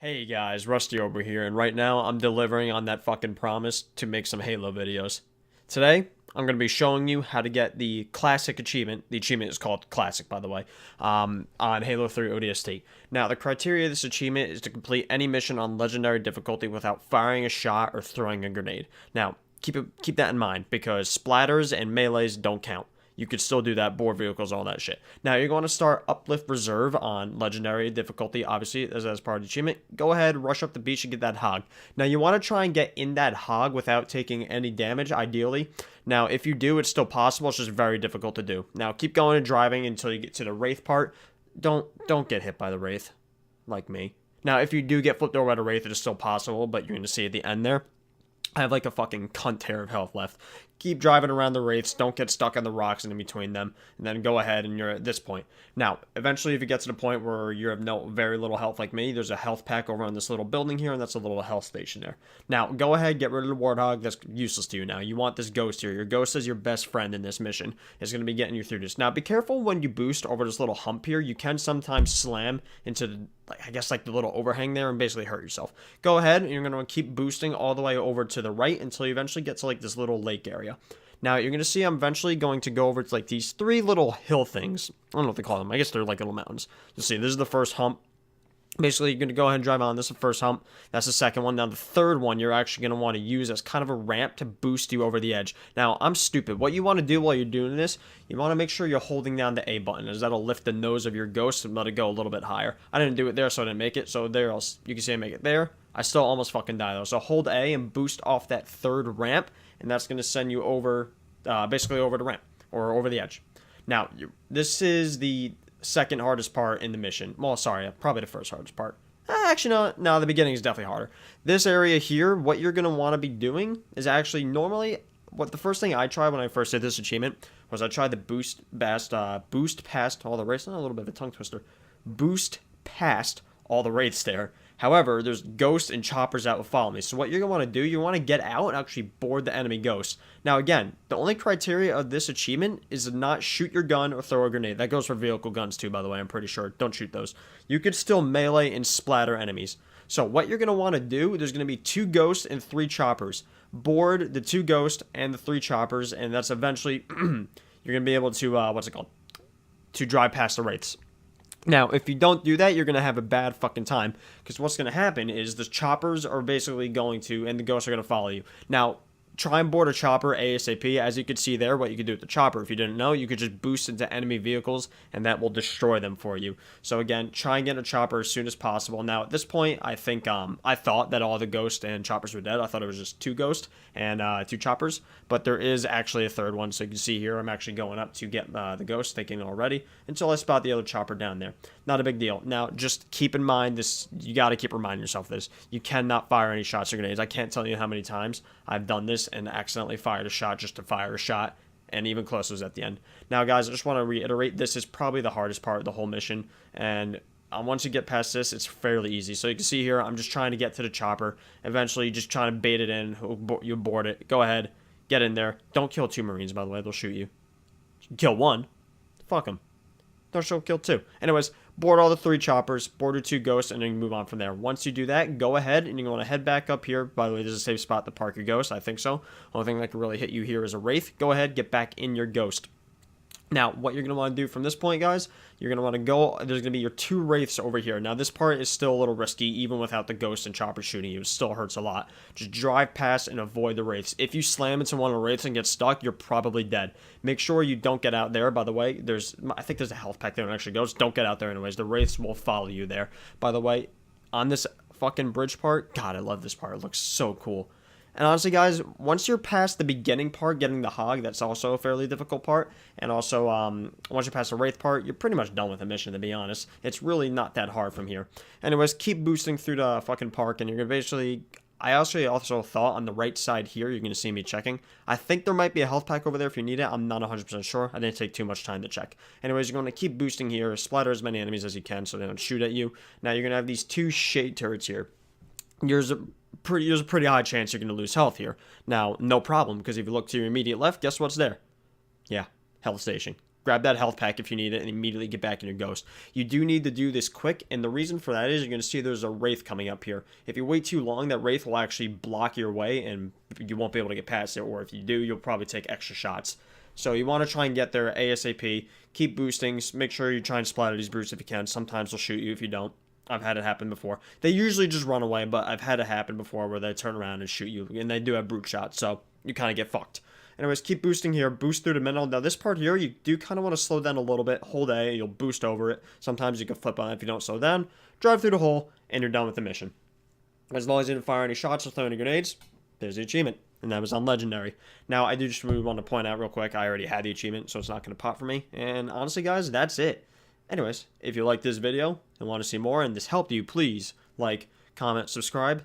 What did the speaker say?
Hey guys, Rusty over here, and right now I'm delivering on that fucking promise to make some Halo videos. Today, I'm going to be showing you how to get the Classic achievement. The achievement is called Classic, by the way, on Halo 3 ODST. Now, the criteria of this achievement is to complete any mission on Legendary difficulty without firing a shot or throwing a grenade. Now, keep that in mind, because splatters and melees don't count. You could still do that, board vehicles, all that shit. Now, you're going to start Uplift Reserve on Legendary difficulty, obviously, as part of the achievement. Go ahead, rush up the beach and get that hog. Now, you want to try and get in that hog without taking any damage, ideally. Now, if you do, it's still possible. It's just very difficult to do. Now, keep going and driving until you get to the Wraith part. Don't get hit by the Wraith, like me. Now, if you do get flipped over by the Wraith, it is still possible, but you're going to see at the end there. I have like a fucking cunt tear of health left. Keep driving around the wraiths. Don't get stuck on the rocks in between them. And then go ahead and you're at this point. Now, eventually if you get to the point where you have very little health like me, there's a health pack over on this little building here, and that's a little health station there. Now, go ahead, get rid of the Warthog. That's useless to you now. You want this ghost here. Your ghost is your best friend in this mission. It's going to be getting you through this. Now, be careful when you boost over this little hump here. You can sometimes slam into the, I guess, like the little overhang there and basically hurt yourself. Go ahead, and you're going to keep boosting all the way over to the right until you eventually get to like this little lake area. Now, you're going to see I'm eventually going to go over to like these three little hill things. I don't know what they call them. I guess they're like little mountains. You'll see, this is the first hump. Basically, you're going to go ahead and drive on. This is the first hump. That's the second one. Now, the third one, you're actually going to want to use as kind of a ramp to boost you over the edge. Now, I'm stupid. What you want to do while you're doing this, you want to make sure you're holding down the A button, as that'll lift the nose of your ghost and let it go a little bit higher. I didn't do it there, so I didn't make it. So there, you can see I make it there. I still almost fucking die, though. So hold A and boost off that third ramp, and that's going to send you over, basically over the ramp, or over the edge. Now, this is the second hardest part in the mission. Well, sorry, probably the first hardest part. Actually, no, the beginning is definitely harder. This area here, what you're going to want to be doing is actually normally, the first thing I tried when I first did this achievement was I tried to boost past all the wraiths. A little bit of a tongue twister. Boost past all the wraiths there. However, there's ghosts and choppers that will follow me. So what you're going to want to do, you want to get out and actually board the enemy ghost. Now again, the only criteria of this achievement is to not shoot your gun or throw a grenade. That goes for vehicle guns too, by the way, I'm pretty sure. Don't shoot those. You could still melee and splatter enemies. So what you're going to want to do, there's going to be 2 ghosts and 3 choppers. Board the 2 ghosts and the 3 choppers, and that's eventually, you're going to be able to, to drive past the wraiths. Now, if you don't do that, you're going to have a bad fucking time, because what's going to happen is the choppers are basically going to, and the ghosts are going to follow you. Now, try and board a chopper ASAP. As you could see there, what you could do with the chopper, if you didn't know, you could just boost into enemy vehicles, and that will destroy them for you. So again, try and get a chopper as soon as possible. Now, at this point, I think, I thought that all the ghosts and choppers were dead. I thought it was just 2 ghosts and 2 choppers, but there is actually a third one. So you can see here, I'm actually going up to get the ghost, thinking already, until I spot the other chopper down there. Not a big deal. Now, just keep in mind this, you got to keep reminding yourself this. You cannot fire any shots or grenades. I can't tell you how many times I've done this and accidentally fired a shot just to fire a shot, and even close was at the end. Now, guys, I just want to reiterate, this is probably the hardest part of the whole mission, and once you get past this, it's fairly easy. So you can see here, I'm just trying to get to the chopper. Eventually, you just trying to bait it in. You board it. Go ahead. Get in there. Don't kill 2 Marines, by the way. They'll shoot you. You can kill 1. Fuck them. Don't kill 2. Anyways, board all the 3 choppers, board your 2 ghosts, and then you move on from there. Once you do that, go ahead, and you're going to head back up here. By the way, this is a safe spot to park your ghost. I think so. Only thing that can really hit you here is a wraith. Go ahead, get back in your ghost. Now, what you're going to want to do from this point, guys, you're going to want to go, there's going to be your 2 wraiths over here. Now, this part is still a little risky, even without the ghost and chopper shooting you. It still hurts a lot. Just drive past and avoid the wraiths. If you slam into one of the wraiths and get stuck, you're probably dead. Make sure you don't get out there, by the way. I think there's a health pack there that actually goes. Don't get out there anyways. The wraiths will follow you there. By the way, on this fucking bridge part, God, I love this part. It looks so cool. And honestly, guys, once you're past the beginning part, getting the hog, that's also a fairly difficult part. And also, once you're past the wraith part, you're pretty much done with the mission, to be honest. It's really not that hard from here. Anyways, keep boosting through the fucking park, and you're going to basically, I also thought on the right side here, you're going to see me checking. I think there might be a health pack over there if you need it. I'm not 100% sure. I didn't take too much time to check. Anyways, you're going to keep boosting here, splatter as many enemies as you can so they don't shoot at you. Now, you're going to have these 2 shade turrets here. There's a pretty high chance you're going to lose health here. Now, no problem, because if you look to your immediate left, guess what's there? Yeah, health station. grab that health pack if you need it, and immediately get back in your ghost. You do need to do this quick, and the reason for that is you're going to see there's a wraith coming up here. If you wait too long, that wraith will actually block your way, and you won't be able to get past it, or if you do, you'll probably take extra shots. So you want to try and get there ASAP. Keep boosting. Make sure you try and splatter these brutes if you can. Sometimes they'll shoot you if you don't. I've had it happen before. They usually just run away, but I've had it happen before where they turn around and shoot you, and they do have brute shots, so you kind of get fucked. Anyways, keep boosting here. Boost through the middle. Now, this part here, you do kind of want to slow down a little bit. Hold A, you'll boost over it. Sometimes you can flip on it if you don't slow down. Drive through the hole, and you're done with the mission. As long as you didn't fire any shots or throw any grenades, there's the achievement. And that was on Legendary. Now, I do just really want to point out real quick, I already had the achievement, so it's not going to pop for me. And honestly, guys, that's it. Anyways, if you liked this video and want to see more, and this helped you, please like, comment, subscribe,